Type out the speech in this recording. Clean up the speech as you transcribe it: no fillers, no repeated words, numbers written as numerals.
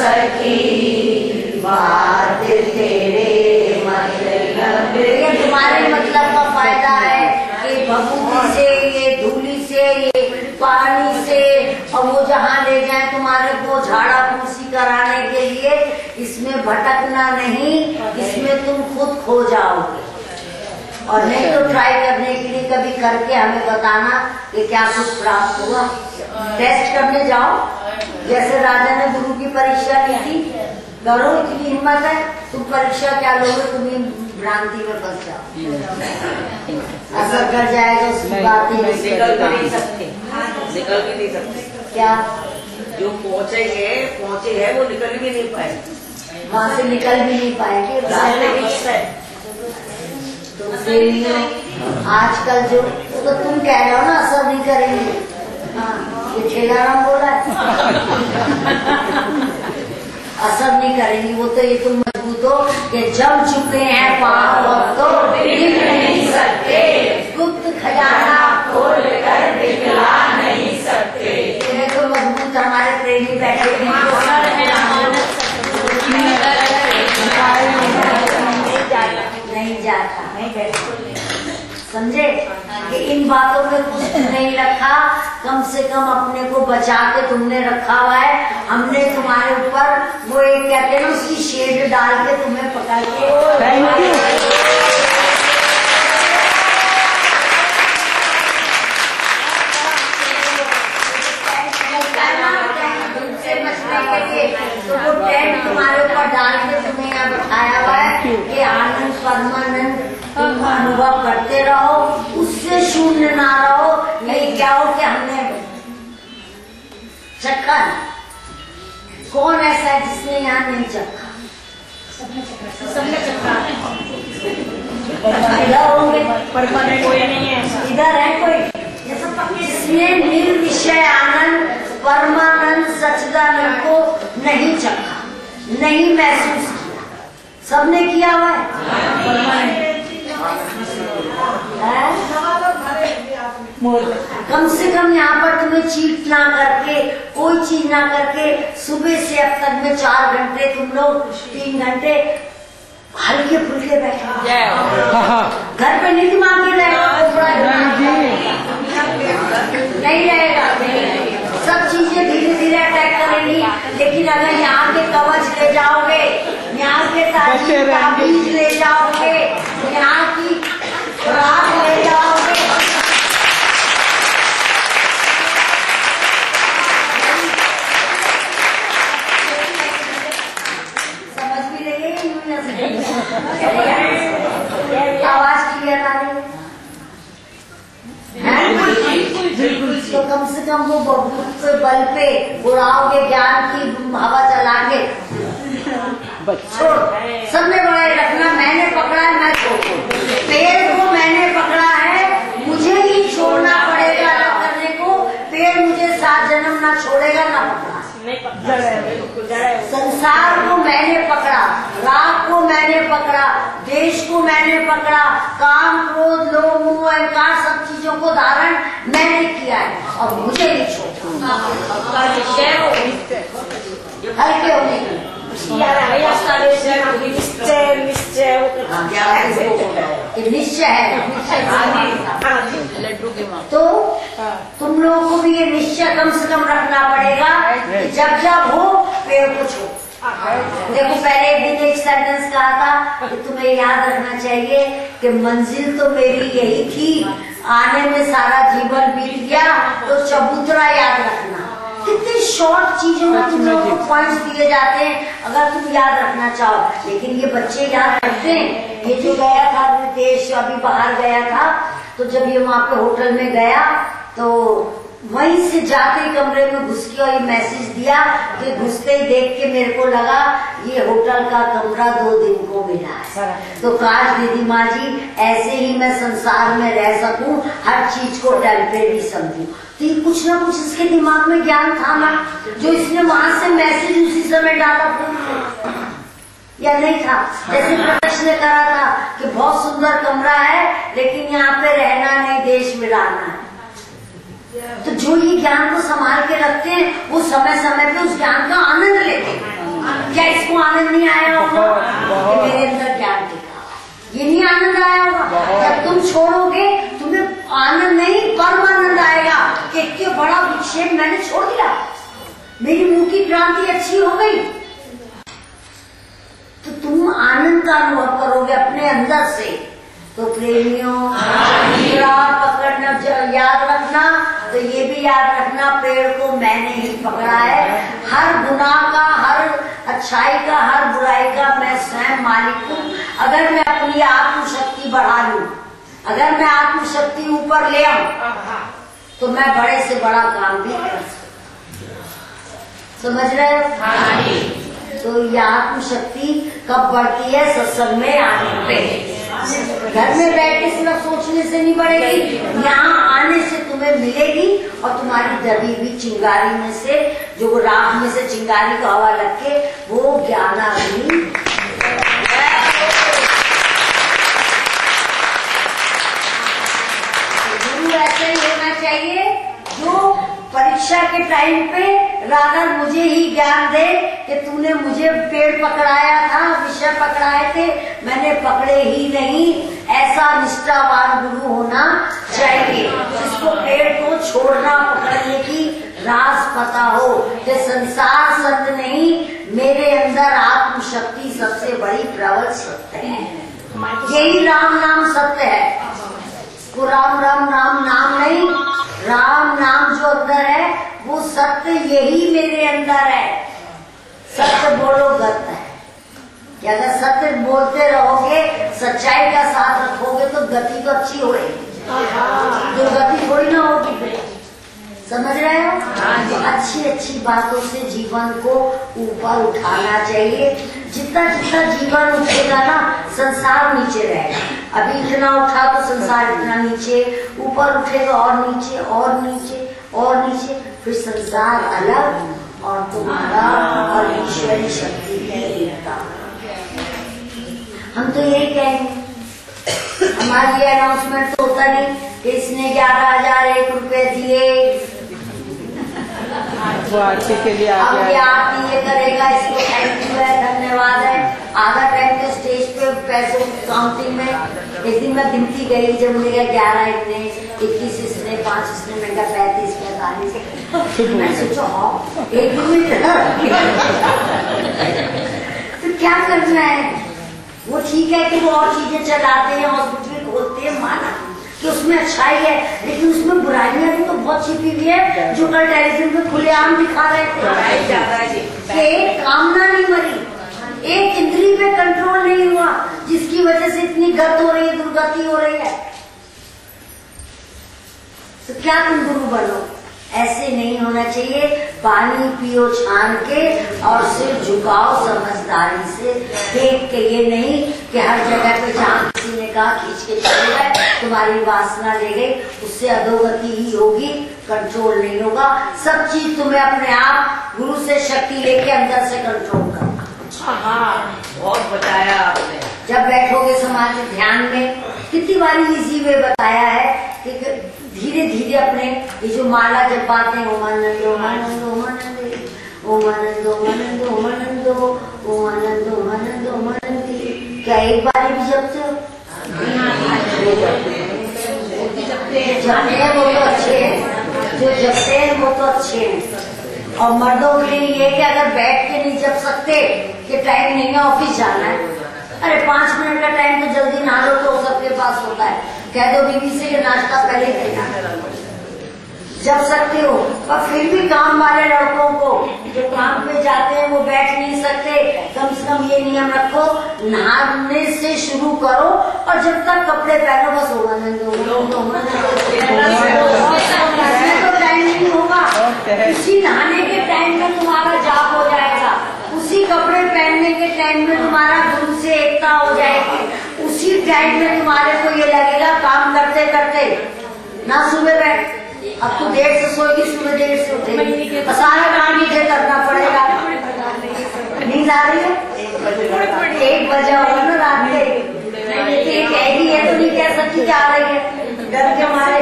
सकी बात तेरे मतलब। ये तुम्हारे मतलब का फायदा है कि भभूति से, ये धूली से, ये पानी से, और वो जहाँ ले जाए तुम्हारे को झाड़ा फूसी कराने के लिए, इसमें भटकना नहीं, इसमें तुम खुद खो जाओगे। और नहीं तो ट्राई करने के लिए कभी करके हमें बताना कि क्या कुछ प्राप्त हुआ। टेस्ट करने जाओ, जैसे राजा ने गुरु की परीक्षा ली थी, करो, इतनी हिम्मत है, तुम परीक्षा क्या लोगे, तुम्हें भ्रांति में फंस जाओ, असर कर जाएगा उसकी बातें। निकल भी नहीं सकते, निकल भी नहीं सकते। क्या जो पहुँचे है वो निकल भी नहीं पाए, वहाँ से निकल भी नहीं पाएंगे। तो आजकल जो तो तुम कह रहे हो ना, असर नहीं करेंगे। हाँ, ये ठेलाराम बोला है असर नहीं करेंगी। वो तो ये तुम मजबूत हो कि जम चुके हैं पाँव तो हिल नहीं सकते, गुप्त खजाना खोल कर दिखला नहीं सकते। ये तो मजबूत हमारे प्रेमी बैठे नहीं जाता, नहीं बैठते। समझे कि इन बातों में कुछ नहीं रखा, कम से कम अपने को बचा के तुमने रखा हुआ है। हमने तुम्हारे ऊपर वो एक कहते हैं ना, उसकी शेड डाल के तुम्हें पकड़ के तो वो टेंट तुम्हारे ऊपर डाल के तुम्हें यहाँ बैठाया हुआ है कि आनंद परमानंद तुम अनुभव करते रहो, उससे शून्य ना रहो। नहीं क्या हो कि हमने चखा, कौन ऐसा है जिसने यहाँ नहीं चखा? सबने चखा। इधर होंगे, कोई नहीं है, इधर है कोई जिसने निर्विषय आनंद परमानंद सच्चिदानंद को नहीं चखा, नहीं महसूस किया? सबने किया हुआ है। कम से कम यहाँ पर तुम्हें चीट ना करके, कोई चीज ना करके, सुबह से अब तक में 4 घंटे तुम लोग 3 घंटे हल्के फुल्के बैठे, घर पे नहीं दिमाग ही नहीं रहेगा। सब चीजें धीरे धीरे अटैक करेंगी। लेकिन अगर यहाँ के कवच ले जाओगे, यहाँ के ताबीज ले जाओगे, यहाँ की खुराक ले जाओगे, समझ भी रही आवाज क्लियर आ रही है? तो कम से कम वो बबूत पे बल पे उड़ाओगे, ज्ञान की हवा चला के छोड़। सबने बड़े रखना, मैंने पकड़ा है, मैं छोड़ू, पेड़ को मैंने पकड़ा है, मुझे ही छोड़ना पड़ेगा अलग करने को। पेड़ मुझे 7 जन्म ना छोड़ेगा ना पकड़ा। संसार को मैंने पकड़ा, राग को मैंने पकड़ा, देश को मैंने पकड़ा, काम क्रोध लोभ मोह अहंकार सब चीजों को धारण मैंने किया है, और मुझे ही छोड़ा। हल्के होने निश्चय है। तो तुम लोगों को भी ये निश्चय कम से कम रखना पड़ेगा कि जब जब हो पेड़ को छोड़ो। देखो पहले एक दिन एक सेंटेंस कहा था कि तुम्हें याद रखना चाहिए कि मंजिल तो मेरी यही थी, आने में सारा जीवन बीत गया, तो चबूतरा याद रखना। कितनी शॉर्ट चीजों में तुम लोगों को पॉइंट्स दिए जाते हैं अगर तुम याद रखना चाहो। लेकिन ये बच्चे याद रखते हैं। ये जो गया था देश, अभी बाहर गया था, तो जब ये वहाँ पे होटल में गया तो वहीं से जाते ही कमरे में घुस के और ये मैसेज दिया कि घुसते ही देख के मेरे को लगा ये होटल का कमरा 2 दिन को मिला है। तो काश दीदी माँ जी ऐसे ही मैं संसार में रह सकूं, हर चीज को टेम्परेरी समझूं। तो ये कुछ ना कुछ इसके दिमाग में ज्ञान था ना, जो इसने वहां से मैसेज उसी समय डाला या नहीं था। जैसे प्रकाश ने कहा था कि बहुत सुंदर कमरा है लेकिन यहाँ पे रहना नहीं, देश में रहना है। तो जो ये ज्ञान को संभाल के रखते हैं वो समय समय पे उस ज्ञान का आनंद लेते हैं। छोड़ोगे तुम्हें आनंद नहीं परमानंद आएगा। इतने बड़ा विक्षेप मैंने छोड़ दिया, मेरी मुंह की क्रांति अच्छी हो गई, तो तुम आनंद का अनुभव करोगे अपने अंदर से। तो प्रेमियों, पकड़ना याद रखना, तो ये भी याद रखना पेड़ को मैंने ही पकड़ा है। हर गुनाह का, हर अच्छाई का, हर बुराई का मैं स्वयं मालिक हूँ। अगर मैं अपनी आत्मशक्ति बढ़ा लूं, अगर मैं आत्मशक्ति ऊपर ले आऊं, तो मैं बड़े से बड़ा काम भी कर सकती हूँ। समझ रहे हो? तो ये आत्मशक्ति कब बढ़ती है? सत्संग में आने पे। घर में बैठ के सिर्फ सोचने से नहीं बढ़ेगी, यहाँ आने से तुम्हें मिलेगी। और तुम्हारी दबी हुई चिंगारी में से, जो वो राख में से चिंगारी को हवा लग के, वो ज्ञानाग्नि। गुरु ऐसे ही होना चाहिए जो परीक्षा के टाइम पे राधा मुझे ही ज्ञान दे कि तूने मुझे पेड़ पकड़ाया था, विषय पकड़ाए थे, मैंने पकड़े ही नहीं। ऐसा निष्ठावान गुरु होना चाहिए जिसको पेड़ को छोड़ना, पकड़ने की राज पता हो कि संसार सत्य नहीं, मेरे अंदर आत्मशक्ति सबसे बड़ी प्रबल सत्य है। यही राम नाम सत्य है। वो राम राम नाम नाम नहीं, राम नाम जो अंदर है वो सत्य यही मेरे अंदर है। सत्य बोलो गत है कि अगर सत्य बोलते रहोगे, सच्चाई का साथ रखोगे, तो गति तो अच्छी होगी, दुर्गति थोड़ी ना होगी। समझ रहे हो? अच्छी अच्छी बातों से जीवन को ऊपर उठाना चाहिए। जितना जितना जीवन उठेगा ना, संसार नीचे रहेगा। अभी इतना उठा तो संसार इतना नीचे, ऊपर उठेगा और नीचे और नीचे और नीचे, फिर संसार अलग और तुम्हारा और ईश्वरी शक्ति की एकता। हम तो यही कहेंगे, हमारी अनाउंसमेंट तो होता नहीं कि इसने 11,001 रुपए दिए, वो आरती के लिए अब ये आरती ये करेगा, इसको थैंक यू है, धन्यवाद है। आधा टाइम तो स्टेज पे पैसों की काउंटिंग में। एक दिन मैं गिनती गई, जब मुझे 11 इतने, 21 इसने, 5 इसने, मैंने कहा 35, 45। मैं सोचा हाँ एक दिन में तो क्या करना है? वो ठीक है कि वो और चीजें चलाते हैं, हॉस्पिटल खोलते हैं, माना कि उसमें अच्छाई है, लेकिन उसमें बुराइयां भी तो बहुत छिपी हुई है, जो कल टेलीविजन में खुलेआम दिखा रहे थे। एक कामना नहीं मरी, एक इंद्री पे कंट्रोल नहीं हुआ, जिसकी वजह से इतनी गत हो रही है, दुर्गति हो रही है। तो क्या तुम गुरु बनो? ऐसे नहीं होना चाहिए। पानी पियो छान के और सिर झुकाओ समझदारी से, देख के। ये नहीं कि हर जगह पे जहाँ किसी ने कहा खींच के चले गए, तुम्हारी वासना ले गई, उससे अधोगति ही होगी, कंट्रोल नहीं होगा। सब चीज तुम्हें अपने आप गुरु से शक्ति लेके अंदर से कंट्रोल करना। हाँ, बहुत बताया आपने। जब बैठोगे समाज ध्यान में, कितनी बारी इजी वे बताया है कि धीरे धीरे अपने ये जो माला जब बातें ओम आनंद ओम आनंद ओम आनंद ओम आनंद ओम आनंद ओम आनंद ओम आनंद ओम आनंद ओम आनंद, क्या एक बारी भी जपते हो? जपते हैं वो तो अच्छे हैं, जो जपते हैं वो तो अच्छे हैं। और मर्दों के लिए ये कि अगर बैठ के नहीं जप सकते कि टाइम नहीं है, ऑफिस जाना है, अरे 5 मिनट का टाइम तो जल्दी नहा लो, तो सबके पास होता है। कह दो बीवी से कि नाश्ता पहले करना, जप सकते हो। पर फिर भी काम वाले लड़कों को जो काम पे जाते हैं वो बैठ नहीं सकते, कम से कम ये नियम रखो, नहाने से शुरू करो और जब तक कपड़े पहनो बस तो टाइम नहीं होगा। उसी नहाने के टाइम में तुम्हारा जाप हो जाएगा, उसी कपड़े पहनने के टाइम में तुम्हारा गुरु से एकता हो जाएगी, उसी टाइम में तुम्हारे को ये लगेगा काम करते करते ना सुबह बैठ। अब तो देर से सोएगी, सुबह देर से उठेगी, सारा काम मुझे करना पड़ेगा। नींद आ रही है? 1 बजा होगा ना रात के, कह रही है तो नहीं कह सकती क्या आ रही है, डर के मारे।